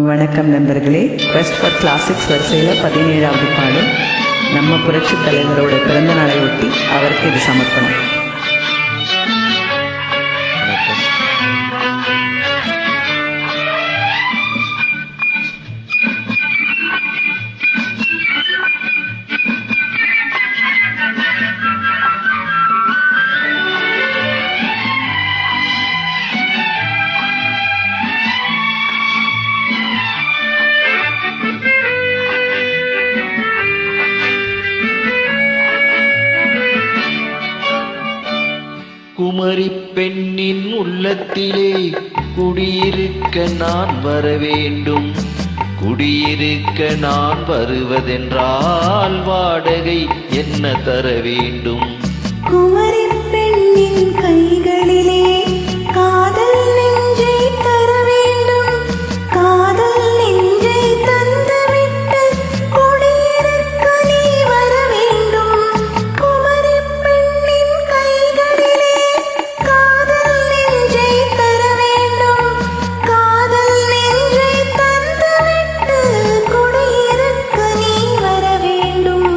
வணக்கம் நண்பர்களே. Quest for classics வரிசையில் 17வது பாடல் நம்ம புரட்சி தலைவரோட பிறந்த நாளை ஒட்டி அவருக்கு இது சமர்ப்பணம். குமரி பெண்ணின் உள்ளத்திலே குடியிருக்க நான் வர வேண்டும். குடியிருக்க நான் வருவதென்றால் வாடகை என்ன தர வேண்டும்? குமரி பெண்ணின் கைகளிலே காதல் நெஞ்சை தர வேண்டும். காதல் நெஞ்சை தந்துவிட்டு குடியிருக்க நீ வர வேண்டும். குமரி பெண்ணின் கைகளிலே காதல் நெஞ்சை தர வேண்டும். காதல் நெஞ்சை தந்துவிட்டு குடியிருக்க நீ வர வேண்டும்.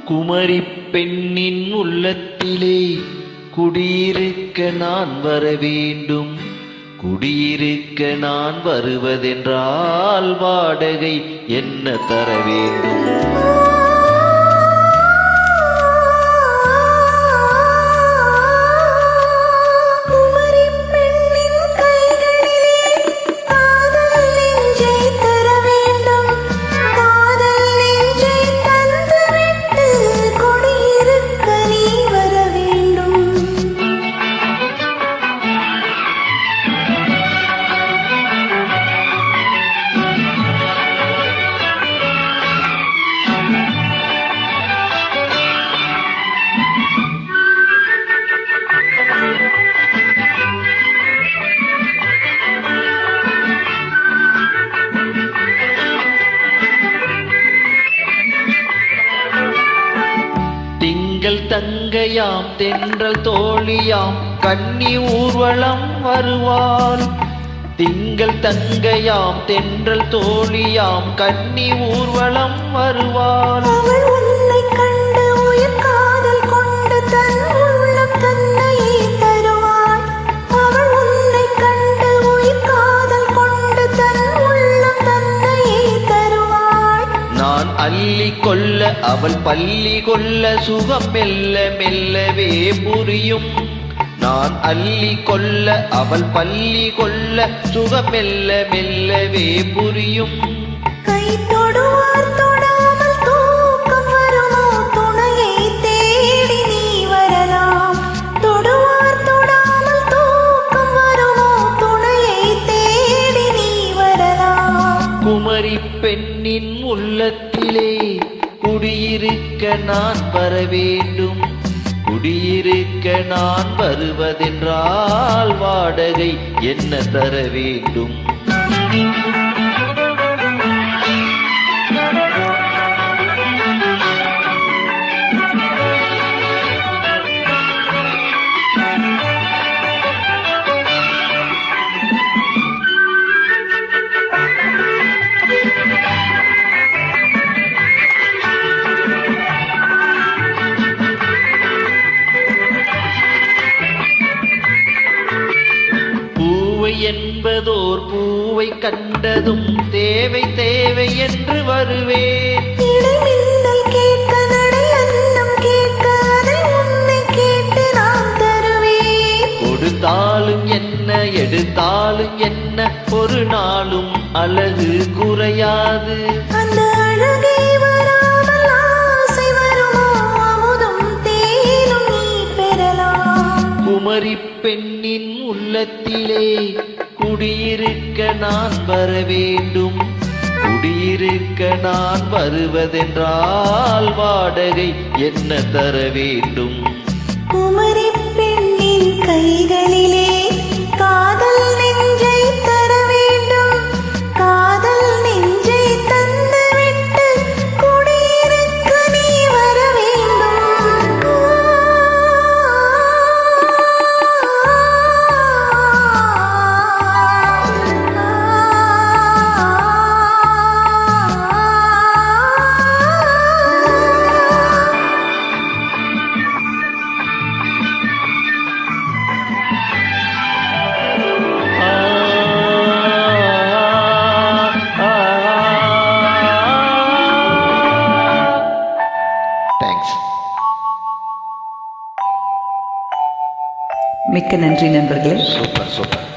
குமரி பெண்ணின் உள்ளத்திலே குடியிருக்க நான் வர வேண்டும். குடியிருக்க நான் வருவதென்றால் வாடகை என்ன தர வேண்டும்? குமரி பெண்ணின் கைகளிலே காதல் நெஞ்சை தர வேண்டும். காதல் நெஞ்சை தந்துவிட்டு குடியிருக்க நீ வர வேண்டும். திங்கள் தங்கையாம் தென்றல் தோழியாம் கன்னி ஊர்வலம் வருவாள். திங்கள் தங்கையாம் தென்றல் தோழியாம் கன்னி ஊர்வலம் வருவாள். அவள் உன்னை கண்டு உயிர் காதல் கொண்டு தன் உள்ளம் தன்னையே தருவாள். அவள் உன்னை கண்டு உயிர் காதல் கொண்டு தன் உள்ளம் தன்னையே தருவாள். நான் அள்ளி கொள்ள அவள் பள்ளி கொள்ள சுகம் மெல்ல மெல்லவே புரியும். நான் அள்ளி கொள்ள அவள் பள்ளி கொள்ள சுகம் மெல்ல மெல்லவே புரியும். கை தொடுவார் தொடாமல் தூக்கம் வருமோ? துணையை தேடி நீ வரலாம். தொடுவார் தொடாமல் தூக்கம் வருமோ? துணையை தேடி நீ வரலாம். குமரி பெண்ணின் உள்ளத்திலே குடியிருக்க நான் வர வேண்டும். குடியிருக்க நான் வருவதென்றால் வாடகை என்ன தர வேண்டும்? என்பதோர் பூவை கண்டதும் தேவை தேவை என்று வருவேன். இடைமின்னல் கேட்க நடை அன்னம் கேட்க அதை உன்னை கேட்டு நான் தருவேன். கொடுத்தாலும் என்ன எடுத்தாலும் என்ன ஒரு நாளும் அழகு குறையாது. அந்த அழகே வராமல் ஆசை வருமோ? அமுதும் தேனும் நீ பெறலாம். குமரி பெண்ணின் உள்ளத்திலே குடியிருக்க நான் வர வேண்டும். குடியிருக்க நான் வருவதென்றால் வாடகை என்ன தர வேண்டும்? குமரி பெண்ணின் கைகளிலே காதல் நெஞ்சை தர வேண்டும். காதல் நெஞ்சை தந்துவிட்டு குடியிருக்க நீ வர வேண்டும். மிக்க நன்றி நண்பர்களே. Super super.